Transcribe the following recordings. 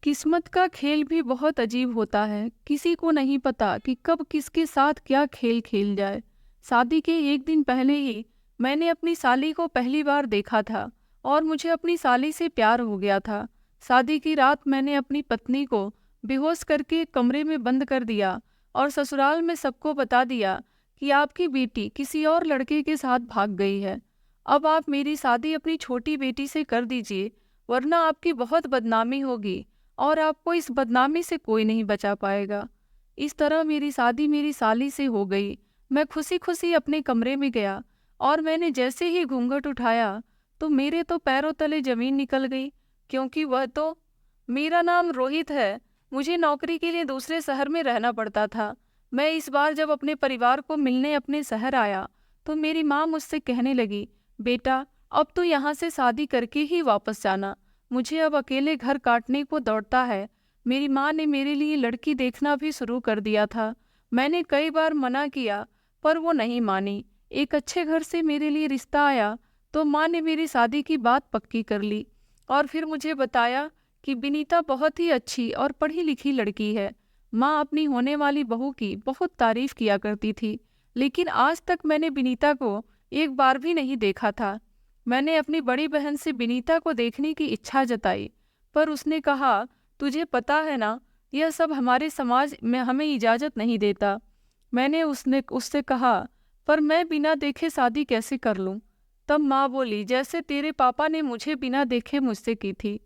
किस्मत का खेल भी बहुत अजीब होता है। किसी को नहीं पता कि कब किसके साथ क्या खेल खेल जाए। शादी के एक दिन पहले ही मैंने अपनी साली को पहली बार देखा था और मुझे अपनी साली से प्यार हो गया था। शादी की रात मैंने अपनी पत्नी को बेहोश करके एक कमरे में बंद कर दिया और ससुराल में सबको बता दिया कि आपकी बेटी किसी और लड़के के साथ भाग गई है। अब आप मेरी शादी अपनी छोटी बेटी से कर दीजिए, वरना आपकी बहुत बदनामी होगी और आपको इस बदनामी से कोई नहीं बचा पाएगा। इस तरह मेरी शादी मेरी साली से हो गई। मैं खुशी खुशी अपने कमरे में गया और मैंने जैसे ही घूंघट उठाया तो मेरे तो पैरों तले जमीन निकल गई, क्योंकि वह तो मेरा नाम रोहित है। मुझे नौकरी के लिए दूसरे शहर में रहना पड़ता था। मैं इस बार जब अपने परिवार को मिलने अपने शहर आया तो मेरी माँ मुझसे कहने लगी, बेटा अब तो यहाँ से शादी करके ही वापस जाना। मुझे अब अकेले घर काटने को दौड़ता है। मेरी माँ ने मेरे लिए लड़की देखना भी शुरू कर दिया था। मैंने कई बार मना किया पर वो नहीं मानी। एक अच्छे घर से मेरे लिए रिश्ता आया तो माँ ने मेरी शादी की बात पक्की कर ली और फिर मुझे बताया कि विनीता बहुत ही अच्छी और पढ़ी लिखी लड़की है। माँ अपनी होने वाली बहू की बहुत तारीफ किया करती थी, लेकिन आज तक मैंने विनीता को एक बार भी नहीं देखा था। मैंने अपनी बड़ी बहन से विनीता को देखने की इच्छा जताई, पर उसने कहा, तुझे पता है ना, यह सब हमारे समाज में हमें इजाज़त नहीं देता। मैंने उससे कहा, पर मैं बिना देखे शादी कैसे कर लूं? तब माँ बोली, जैसे तेरे पापा ने मुझे बिना देखे मुझसे की थी।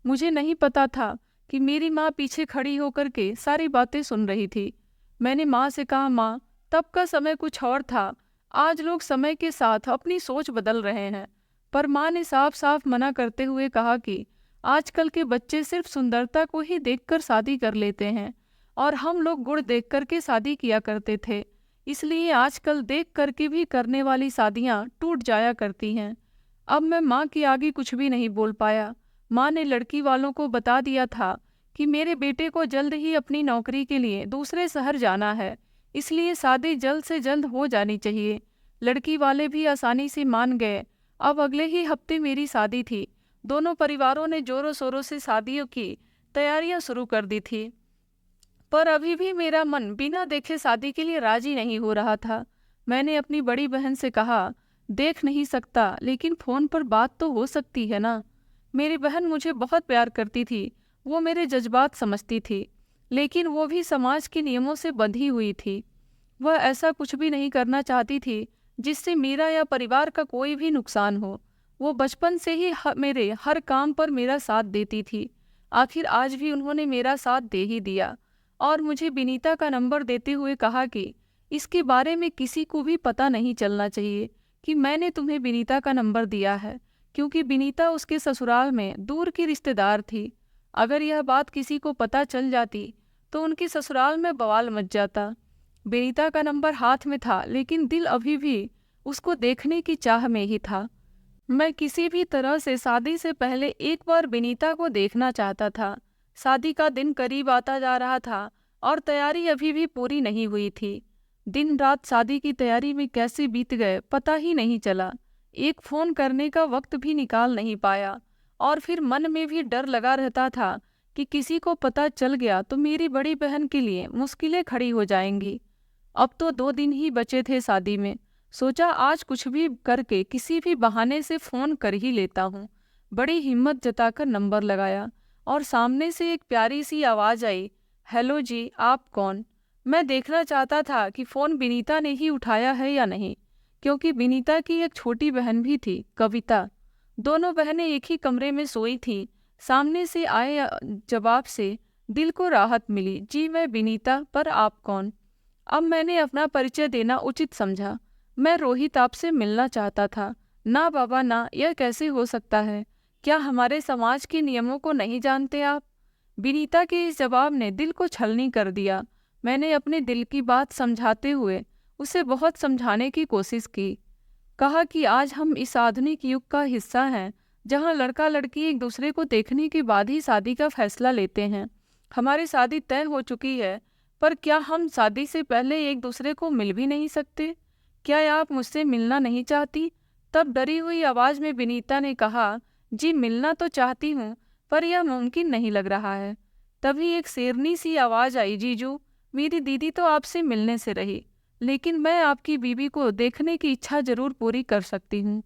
मुझे नहीं पता था कि मेरी माँ पीछे खड़ी होकर के सारी बातें सुन रही थी। मैंने माँ से कहा, माँ, तब का समय कुछ और था। आज लोग समय के साथ अपनी सोच बदल रहे हैं। पर माँ ने साफ साफ मना करते हुए कहा कि आजकल के बच्चे सिर्फ सुंदरता को ही देखकर शादी कर लेते हैं और हम लोग गुण देख करके शादी किया करते थे। इसलिए आजकल देख करके भी करने वाली शादियाँ टूट जाया करती हैं। अब मैं माँ के आगे कुछ भी नहीं बोल पाया। माँ ने लड़की वालों को बता दिया था कि मेरे बेटे को जल्द ही अपनी नौकरी के लिए दूसरे शहर जाना है, इसलिए शादी जल्द से जल्द हो जानी चाहिए। लड़की वाले भी आसानी से मान गए। अब अगले ही हफ्ते मेरी शादी थी। दोनों परिवारों ने जोरों शोरों से शादियों की तैयारियां शुरू कर दी थी, पर अभी भी मेरा मन बिना देखे शादी के लिए राजी नहीं हो रहा था। मैंने अपनी बड़ी बहन से कहा, देख नहीं सकता लेकिन फोन पर बात तो हो सकती है ना। मेरी बहन मुझे बहुत प्यार करती थी, वो मेरे जज्बात समझती थी, लेकिन वो भी समाज के नियमों से बंधी हुई थी। वह ऐसा कुछ भी नहीं करना चाहती थी जिससे मेरा या परिवार का कोई भी नुकसान हो। वो बचपन से ही मेरे हर काम पर मेरा साथ देती थी। आखिर आज भी उन्होंने मेरा साथ दे ही दिया और मुझे विनीता का नंबर देते हुए कहा कि इसके बारे में किसी को भी पता नहीं चलना चाहिए कि मैंने तुम्हें विनीता का नंबर दिया है, क्योंकि विनीता उसके ससुराल में दूर की रिश्तेदार थी। अगर यह बात किसी को पता चल जाती तो उनके ससुराल में बवाल मच जाता। विनीता का नंबर हाथ में था, लेकिन दिल अभी भी उसको देखने की चाह में ही था। मैं किसी भी तरह से शादी से पहले एक बार विनीता को देखना चाहता था। शादी का दिन करीब आता जा रहा था और तैयारी अभी भी पूरी नहीं हुई थी। दिन रात शादी की तैयारी में कैसे बीत गए पता ही नहीं चला। एक फ़ोन करने का वक्त भी निकाल नहीं पाया और फिर मन में भी डर लगा रहता था कि किसी को पता चल गया तो मेरी बड़ी बहन के लिए मुश्किलें खड़ी हो जाएंगी। अब तो 2 दिन ही बचे थे शादी में। सोचा आज कुछ भी करके किसी भी बहाने से फ़ोन कर ही लेता हूँ। बड़ी हिम्मत जताकर नंबर लगाया और सामने से एक प्यारी सी आवाज़ आई, हेलो जी, आप कौन? मैं देखना चाहता था कि फ़ोन विनीता ने ही उठाया है या नहीं, क्योंकि विनीता की एक छोटी बहन भी थी, कविता। दोनों बहनें एक ही कमरे में सोई थीं। सामने से आए जवाब से दिल को राहत मिली। जी मैं विनीता, पर आप कौन? अब मैंने अपना परिचय देना उचित समझा। मैं रोहित आपसे मिलना चाहता था। ना बाबा ना, यह कैसे हो सकता है? क्या हमारे समाज के नियमों को नहीं जानते आप? विनीता के इस जवाब ने दिल को छलनी कर दिया। मैंने अपने दिल की बात समझाते हुए उसे बहुत समझाने की कोशिश की। कहा कि आज हम इस आधुनिक युग का हिस्सा हैं, जहां लड़का लड़की एक दूसरे को देखने के बाद ही शादी का फैसला लेते हैं। हमारी शादी तय हो चुकी है, पर क्या हम शादी से पहले एक दूसरे को मिल भी नहीं सकते? क्या आप मुझसे मिलना नहीं चाहती? तब डरी हुई आवाज में विनीता ने कहा, जी मिलना तो चाहती हूँ, पर यह मुमकिन नहीं लग रहा है। तभी एक शेरनी सी आवाज आई, जीजू, मेरी दीदी तो आपसे मिलने से रही, लेकिन मैं आपकी बीवी को देखने की इच्छा जरूर पूरी कर सकती हूँ।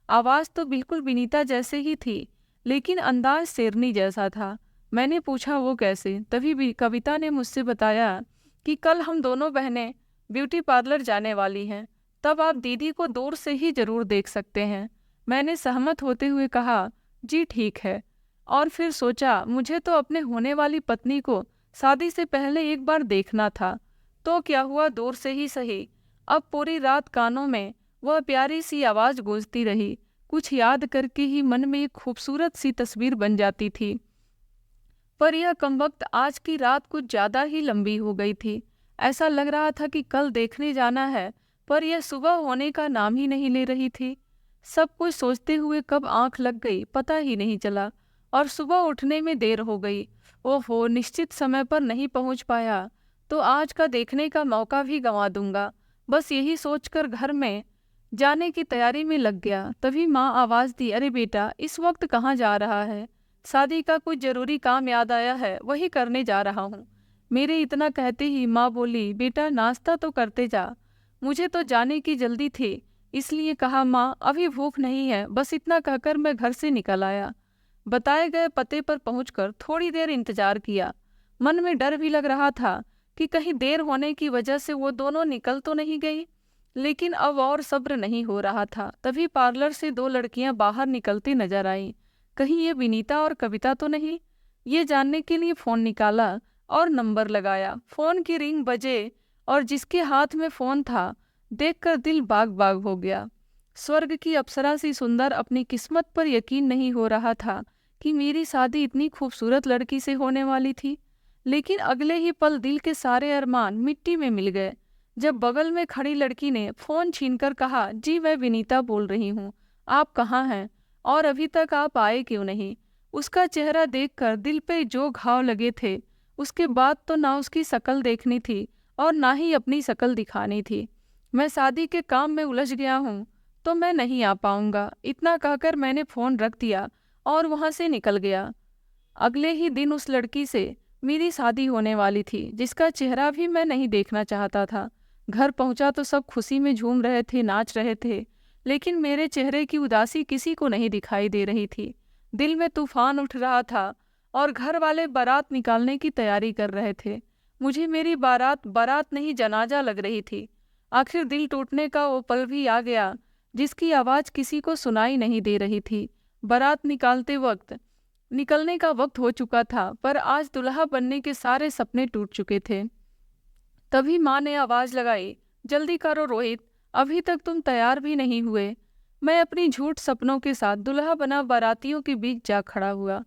आवाज तो बिल्कुल विनीता जैसे ही थी, लेकिन अंदाज शेरनी जैसा था। मैंने पूछा वो कैसे? तभी भी कविता ने मुझसे बताया कि कल हम दोनों बहनें ब्यूटी पार्लर जाने वाली हैं, तब आप दीदी को दूर से ही जरूर देख सकते हैं। मैंने सहमत होते हुए कहा, जी ठीक है। और फिर सोचा मुझे तो अपने होने वाली पत्नी को शादी से पहले एक बार देखना था, तो क्या हुआ, दूर से ही सही। अब पूरी रात कानों में वह प्यारी सी आवाज गूंजती रही। कुछ याद करके ही मन में एक खूबसूरत सी तस्वीर बन जाती थी। पर यह कमबख्त आज की रात कुछ ज्यादा ही लंबी हो गई थी। ऐसा लग रहा था कि कल देखने जाना है, पर यह सुबह होने का नाम ही नहीं ले रही थी। सब कुछ सोचते हुए कब आंख लग गई पता ही नहीं चला, और सुबह उठने में देर हो गई। ओहो, निश्चित समय पर नहीं पहुंच पाया तो आज का देखने का मौका भी गंवा दूंगा। बस यही सोचकर घर में जाने की तैयारी में लग गया। तभी माँ आवाज दी, अरे बेटा, इस वक्त कहाँ जा रहा है? शादी का कुछ जरूरी काम याद आया है, वही करने जा रहा हूँ। मेरे इतना कहते ही माँ बोली, बेटा नाश्ता तो करते जा। मुझे तो जाने की जल्दी थी, इसलिए कहा, माँ अभी भूख नहीं है। बस इतना कहकर मैं घर से निकल आया। बताए गए पते पर पहुंचकर थोड़ी देर इंतजार किया। मन में डर भी लग रहा था कि कहीं देर होने की वजह से वो दोनों निकल तो नहीं गई, लेकिन अब और सब्र नहीं हो रहा था। तभी पार्लर से दो लड़कियां बाहर निकलती नजर आईं। कहीं ये विनीता और कविता तो नहीं? ये जानने के लिए फोन निकाला और नंबर लगाया। फोन की रिंग बजे और जिसके हाथ में फोन था देखकर दिल बाग बाग हो गया। स्वर्ग की अप्सरा सी सुंदर, अपनी किस्मत पर यकीन नहीं हो रहा था कि मेरी शादी इतनी खूबसूरत लड़की से होने वाली थी। लेकिन अगले ही पल दिल के सारे अरमान मिट्टी में मिल गए जब बगल में खड़ी लड़की ने फोन छीनकर कहा, जी मैं विनीता बोल रही हूँ, आप कहाँ हैं और अभी तक आप आए क्यों नहीं? उसका चेहरा देखकर दिल पे जो घाव लगे थे, उसके बाद तो ना उसकी शक्ल देखनी थी और ना ही अपनी शक्ल दिखानी थी। मैं शादी के काम में उलझ गया हूँ तो मैं नहीं आ पाऊंगा। इतना कहकर मैंने फोन रख दिया और वहां से निकल गया। अगले ही दिन उस लड़की से मेरी शादी होने वाली थी, जिसका चेहरा भी मैं नहीं देखना चाहता था। घर पहुंचा तो सब खुशी में झूम रहे थे, नाच रहे थे, लेकिन मेरे चेहरे की उदासी किसी को नहीं दिखाई दे रही थी। दिल में तूफान उठ रहा था और घर वाले बारात निकालने की तैयारी कर रहे थे। मुझे मेरी बारात बारात नहीं जनाजा लग रही थी। आखिर दिल टूटने का वो पल भी आ गया जिसकी आवाज किसी को सुनाई नहीं दे रही थी। बारात निकलने का वक्त हो चुका था, पर आज दुल्हा बनने के सारे सपने टूट चुके थे। तभी माँ ने आवाज लगाई, जल्दी करो रोहित, अभी तक तुम तैयार भी नहीं हुए। मैं अपनी झूठ सपनों के साथ दुल्हा बना बारातियों के बीच जा खड़ा हुआ,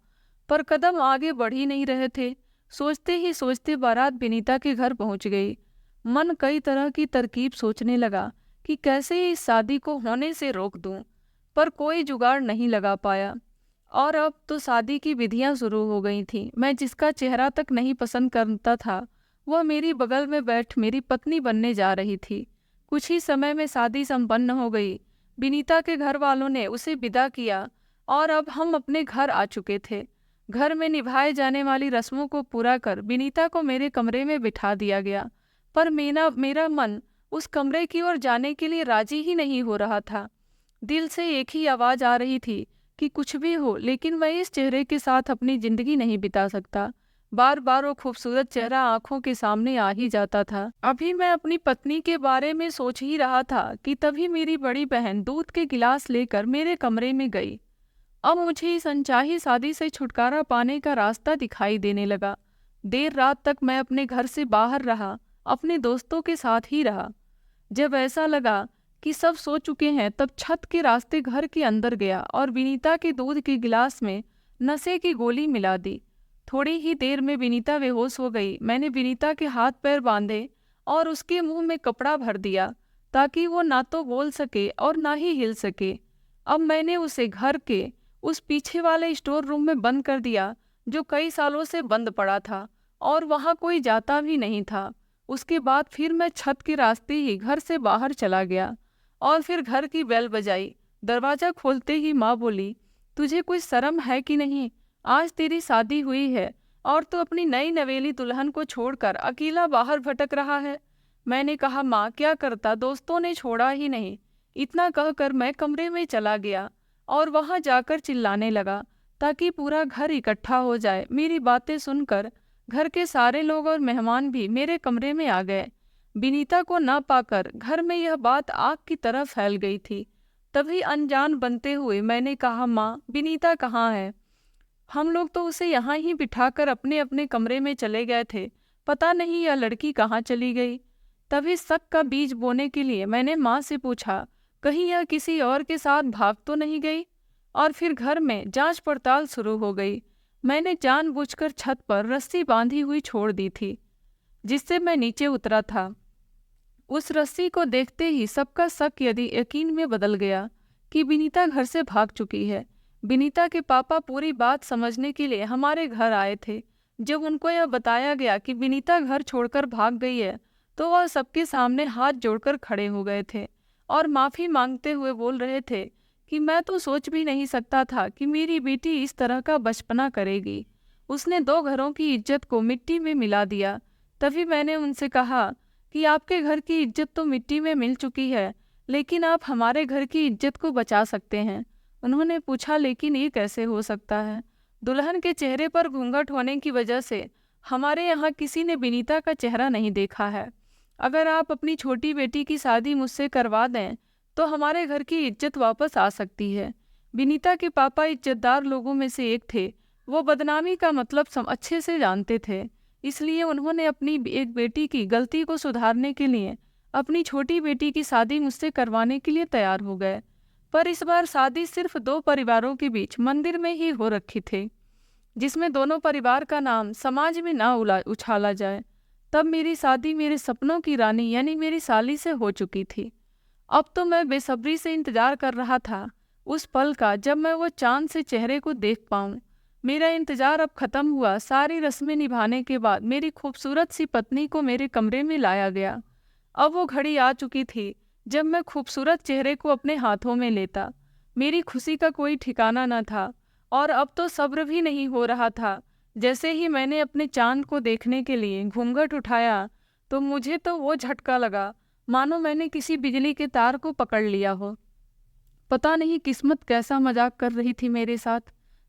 पर कदम आगे बढ़ ही नहीं रहे थे। सोचते ही सोचते बारात विनीता के घर पहुंच गई। मन कई तरह की तरकीब सोचने लगा कि कैसे इस शादी को होने से रोक दूं, पर कोई जुगाड़ नहीं लगा पाया। और अब तो शादी की विधियां शुरू हो गई थीं। मैं जिसका चेहरा तक नहीं पसंद करता था, वह मेरी बगल में बैठ मेरी पत्नी बनने जा रही थी। कुछ ही समय में शादी संपन्न हो गई। विनीता के घर वालों ने उसे विदा किया और अब हम अपने घर आ चुके थे। घर में निभाए जाने वाली रस्मों को पूरा कर विनीता को मेरे कमरे में बिठा दिया गया, पर मेरा मन उस कमरे की ओर जाने के लिए राजी ही नहीं हो रहा था। दिल से एक ही आवाज आ रही थी कि कुछ भी हो, लेकिन मैं इस चेहरे के साथ अपनी जिंदगी नहीं बिता सकता। बार बार वो खूबसूरत चेहरा आंखों के सामने आ ही जाता था। अभी मैं अपनी पत्नी के बारे में सोच ही रहा था कि तभी मेरी बड़ी बहन दूध के गिलास लेकर मेरे कमरे में गई। अब मुझे इस अनचाही शादी से छुटकारा पाने का रास्ता दिखाई देने लगा। देर रात तक मैं अपने घर से बाहर रहा, अपने दोस्तों के साथ ही रहा। जब ऐसा लगा कि सब सो चुके हैं, तब छत के रास्ते घर के अंदर गया और विनीता के दूध के गिलास में नशे की गोली मिला दी। थोड़ी ही देर में विनीता बेहोश हो गई। मैंने विनीता के हाथ पैर बांधे और उसके मुंह में कपड़ा भर दिया ताकि वो ना तो बोल सके और ना ही हिल सके। अब मैंने उसे घर के उस पीछे वाले स्टोर रूम में बंद कर दिया जो कई सालों से बंद पड़ा था और वहां कोई जाता भी नहीं था। उसके बाद फिर मैं छत के रास्ते ही घर से बाहर चला गया और फिर घर की बेल बजाई। दरवाजा खोलते ही माँ बोली, तुझे कोई शर्म है कि नहीं? आज तेरी शादी हुई है, और तू अपनी नई नवेली दुल्हन को छोड़कर अकेला बाहर भटक रहा है। मैंने कहा, माँ क्या करता, दोस्तों ने छोड़ा ही नहीं। इतना कहकर मैं कमरे में चला गया और वहां जाकर चिल्लाने लगा ताकि पूरा घर इकट्ठा हो जाए। मेरी बातें सुनकर घर के सारे लोग और मेहमान भी मेरे कमरे में आ गए। विनीता को न पाकर घर में यह बात आग की तरह फैल गई थी। तभी अनजान बनते हुए मैंने कहा, माँ विनीता कहाँ है? हम लोग तो उसे यहाँ ही बिठाकर अपने अपने कमरे में चले गए थे, पता नहीं यह लड़की कहाँ चली गई। तभी शक का बीज बोने के लिए मैंने माँ से पूछा, कहीं यह किसी और के साथ भाग तो नहीं गई? और फिर घर में जांच पड़ताल शुरू हो गई। मैंने जानबूझकर छत पर रस्सी बांधी हुई छोड़ दी थी जिससे मैं नीचे उतरा था। उस रस्सी को देखते ही सबका शक यदि यकीन में बदल गया कि विनीता घर से भाग चुकी है। विनीता के पापा पूरी बात समझने के लिए हमारे घर आए थे। जब उनको यह बताया गया कि विनीता घर छोड़कर भाग गई है तो वह सबके सामने हाथ जोड़कर खड़े हो गए थे और माफ़ी मांगते हुए बोल रहे थे कि मैं तो सोच भी नहीं सकता था कि मेरी बेटी इस तरह का बचपना करेगी। उसने 2 घरों की इज्जत को मिट्टी में मिला दिया। तभी मैंने उनसे कहा कि आपके घर की इज्जत तो मिट्टी में मिल चुकी है, लेकिन आप हमारे घर की इज्जत को बचा सकते हैं। उन्होंने पूछा, लेकिन ये कैसे हो सकता है? दुल्हन के चेहरे पर घूंघट होने की वजह से हमारे यहाँ किसी ने विनीता का चेहरा नहीं देखा है। अगर आप अपनी छोटी बेटी की शादी मुझसे करवा दें तो हमारे घर की इज्जत वापस आ सकती है। विनीता के पापा इज्जतदार लोगों में से एक थे। वो बदनामी का मतलब अच्छे से जानते थे, इसलिए उन्होंने अपनी एक बेटी की गलती को सुधारने के लिए अपनी छोटी बेटी की शादी मुझसे करवाने के लिए तैयार हो गए। पर इस बार शादी सिर्फ 2 परिवारों के बीच मंदिर में ही हो रखी थी, जिसमें दोनों परिवार का नाम समाज में ना उछाला जाए। तब मेरी शादी मेरे सपनों की रानी यानी मेरी साली से हो चुकी थी। अब तो मैं बेसब्री से इंतजार कर रहा था उस पल का जब मैं वो चांद से चेहरे को देख पाऊं। मेरा इंतजार अब खत्म हुआ। सारी रस्में निभाने के बाद मेरी खूबसूरत सी पत्नी को मेरे कमरे में लाया गया। अब वो घड़ी आ चुकी थी जब मैं खूबसूरत चेहरे को अपने हाथों में लेता। मेरी खुशी का कोई ठिकाना न था और अब तो सब्र भी नहीं हो रहा था। जैसे ही मैंने अपने चांद को देखने के लिए घूंघट उठाया तो मुझे तो वो झटका लगा मानो मैंने किसी बिजली के तार को पकड़ लिया हो। पता नहीं किस्मत कैसा मजाक कर रही थी मेरे साथ।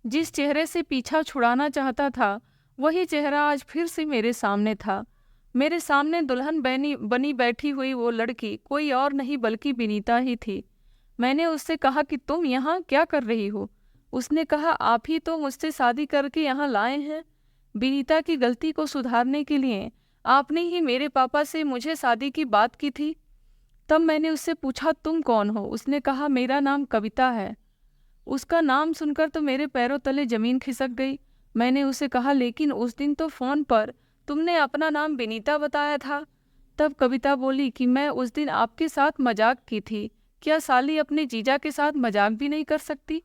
जिस चेहरे से पीछा छुड़ाना चाहता था वही चेहरा आज फिर से मेरे सामने था। मेरे सामने दुल्हन बनी बैठी हुई वो लड़की कोई और नहीं बल्कि विनीता ही थी। मैंने उससे कहा कि तुम यहाँ क्या कर रही हो? उसने कहा, आप ही तो मुझसे शादी करके यहाँ लाए हैं। विनीता की गलती को सुधारने के लिए आपने ही मेरे पापा से मुझे शादी की बात की थी। तब मैंने उससे पूछा, तुम कौन हो? उसने कहा, मेरा नाम कविता है। उसका नाम सुनकर तो मेरे पैरों तले जमीन खिसक गई। मैंने उसे कहा, लेकिन उस दिन तो फोन पर तुमने अपना नाम विनीता बताया था। तब कविता बोली कि मैं उस दिन आपके साथ मजाक की थी। क्या साली अपने जीजा के साथ मजाक भी नहीं कर सकती?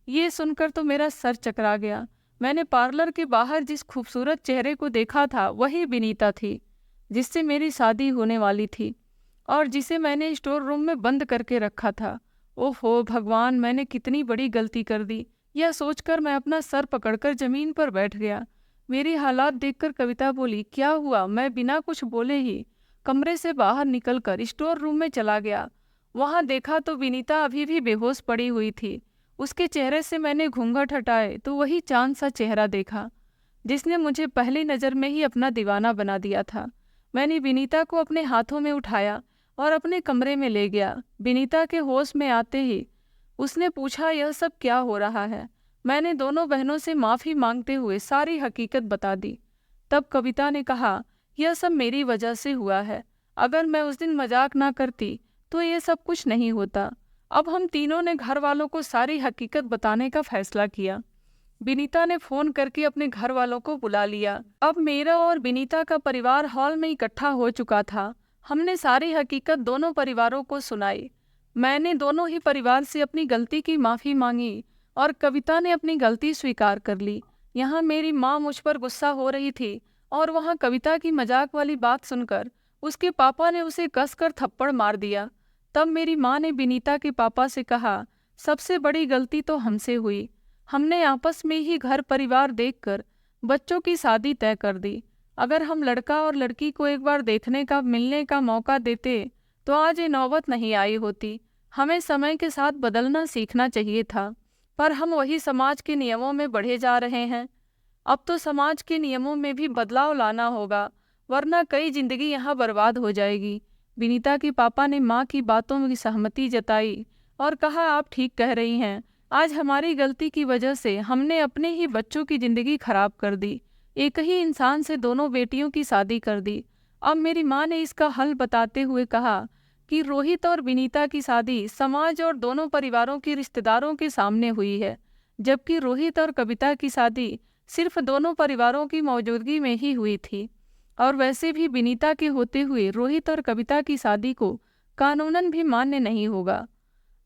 ये सुनकर तो मेरा सर चकरा गया। मैंने पार्लर के बाहर जिस खूबसूरत चेहरे को देखा था वही विनीता थी जिससे मेरी शादी होने वाली थी और जिसे मैंने स्टोर रूम में बंद करके रखा था। ओहो भगवान, मैंने कितनी बड़ी गलती कर दी। यह सोचकर मैं अपना सर पकड़कर जमीन पर बैठ गया। मेरी हालात देखकर कविता बोली, क्या हुआ? मैं बिना कुछ बोले ही कमरे से बाहर निकलकर स्टोर रूम में चला गया। वहां देखा तो विनीता अभी भी बेहोश पड़ी हुई थी। उसके चेहरे से मैंने घूंघट हटाए तो वही चांद सा चेहरा देखा जिसने मुझे पहली नज़र में ही अपना दीवाना बना दिया था। मैंने विनीता को अपने हाथों में उठाया और अपने कमरे में ले गया। विनीता के होश में आते ही उसने पूछा, यह सब क्या हो रहा है? मैंने दोनों बहनों से माफ़ी मांगते हुए सारी हकीकत बता दी। तब कविता ने कहा, यह सब मेरी वजह से हुआ है। अगर मैं उस दिन मजाक ना करती तो ये सब कुछ नहीं होता। अब हम तीनों ने घर वालों को सारी हकीकत बताने का फैसला किया। विनीता ने फोन करके अपने घर वालों को बुला लिया। अब मेरा और विनीता का परिवार हॉल में इकट्ठा हो चुका था। हमने सारी हकीकत दोनों परिवारों को सुनाई। मैंने दोनों ही परिवार से अपनी गलती की माफ़ी मांगी और कविता ने अपनी गलती स्वीकार कर ली। यहाँ मेरी माँ मुझ पर गुस्सा हो रही थी और वहाँ कविता की मजाक वाली बात सुनकर उसके पापा ने उसे कसकर थप्पड़ मार दिया। तब मेरी माँ ने विनीता के पापा से कहा, सबसे बड़ी गलती तो हमसे हुई। हमने आपस में ही घर परिवार देखकर बच्चों की शादी तय कर दी। अगर हम लड़का और लड़की को एक बार देखने का, मिलने का मौका देते तो आज ये नौबत नहीं आई होती। हमें समय के साथ बदलना सीखना चाहिए था, पर हम वही समाज के नियमों में बढ़े जा रहे हैं। अब तो समाज के नियमों में भी बदलाव लाना होगा, वरना कई जिंदगी यहाँ बर्बाद हो जाएगी। विनीता के पापा ने माँ की बातों में सहमति जताई और कहा, आप ठीक कह रही हैं। आज हमारी गलती की वजह से हमने अपने ही बच्चों की जिंदगी खराब कर दी। एक ही इंसान से दोनों बेटियों की शादी कर दी। अब मेरी माँ ने इसका हल बताते हुए कहा कि रोहित और विनीता की शादी समाज और दोनों परिवारों के रिश्तेदारों के सामने हुई है, जबकि रोहित और कविता की शादी सिर्फ दोनों परिवारों की मौजूदगी में ही हुई थी। और वैसे भी विनीता के होते हुए रोहित और कविता की शादी को कानूनन भी मान्य नहीं होगा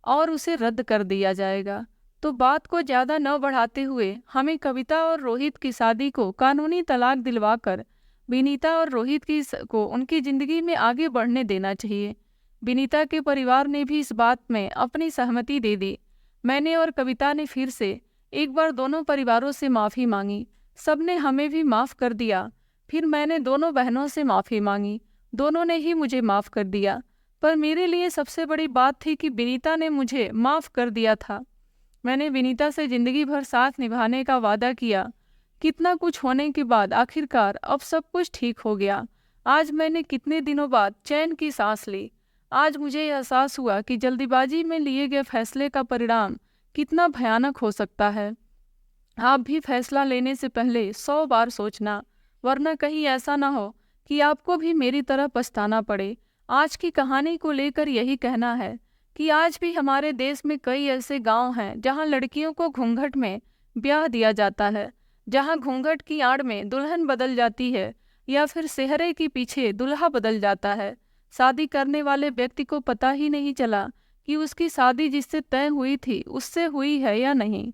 और उसे रद्द कर दिया जाएगा। तो बात को ज़्यादा न बढ़ाते हुए हमें कविता और रोहित की शादी को कानूनी तलाक दिलवाकर विनीता और रोहित को उनकी ज़िंदगी में आगे बढ़ने देना चाहिए। विनीता के परिवार ने भी इस बात में अपनी सहमति दे दी। मैंने और कविता ने फिर से एक बार दोनों परिवारों से माफ़ी मांगी। सबने हमें भी माफ़ कर दिया। फिर मैंने दोनों बहनों से माफ़ी मांगी, दोनों ने ही मुझे माफ़ कर दिया। पर मेरे लिए सबसे बड़ी बात थी कि विनीता ने मुझे माफ़ कर दिया था। मैंने विनीता से ज़िंदगी भर साथ निभाने का वादा किया। कितना कुछ होने के बाद आखिरकार अब सब कुछ ठीक हो गया। आज मैंने कितने दिनों बाद चैन की सांस ली। आज मुझे एहसास हुआ कि जल्दीबाजी में लिए गए फैसले का परिणाम कितना भयानक हो सकता है। आप भी फैसला लेने से पहले 100 बार सोचना, वरना कहीं ऐसा ना हो कि आपको भी मेरी तरह पछताना पड़े। आज की कहानी को लेकर यही कहना है कि आज भी हमारे देश में कई ऐसे गांव हैं जहां लड़कियों को घूंघट में ब्याह दिया जाता है, जहां घूंघट की आड़ में दुल्हन बदल जाती है या फिर सेहरे के पीछे दूल्हा बदल जाता है। शादी करने वाले व्यक्ति को पता ही नहीं चला कि उसकी शादी जिससे तय हुई थी उससे हुई है या नहीं,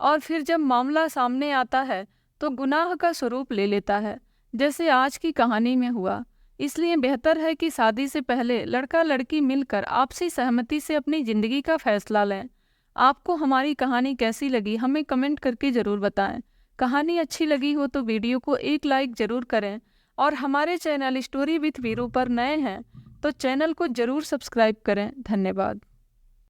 और फिर जब मामला सामने आता है तो गुनाह का स्वरूप ले लेता है, जैसे आज की कहानी में हुआ। इसलिए बेहतर है कि शादी से पहले लड़का लड़की मिलकर आपसी सहमति से अपनी ज़िंदगी का फैसला लें। आपको हमारी कहानी कैसी लगी हमें कमेंट करके ज़रूर बताएं। कहानी अच्छी लगी हो तो वीडियो को एक लाइक ज़रूर करें, और हमारे चैनल स्टोरी विथ वीरू पर नए हैं तो चैनल को ज़रूर सब्सक्राइब करें। धन्यवाद।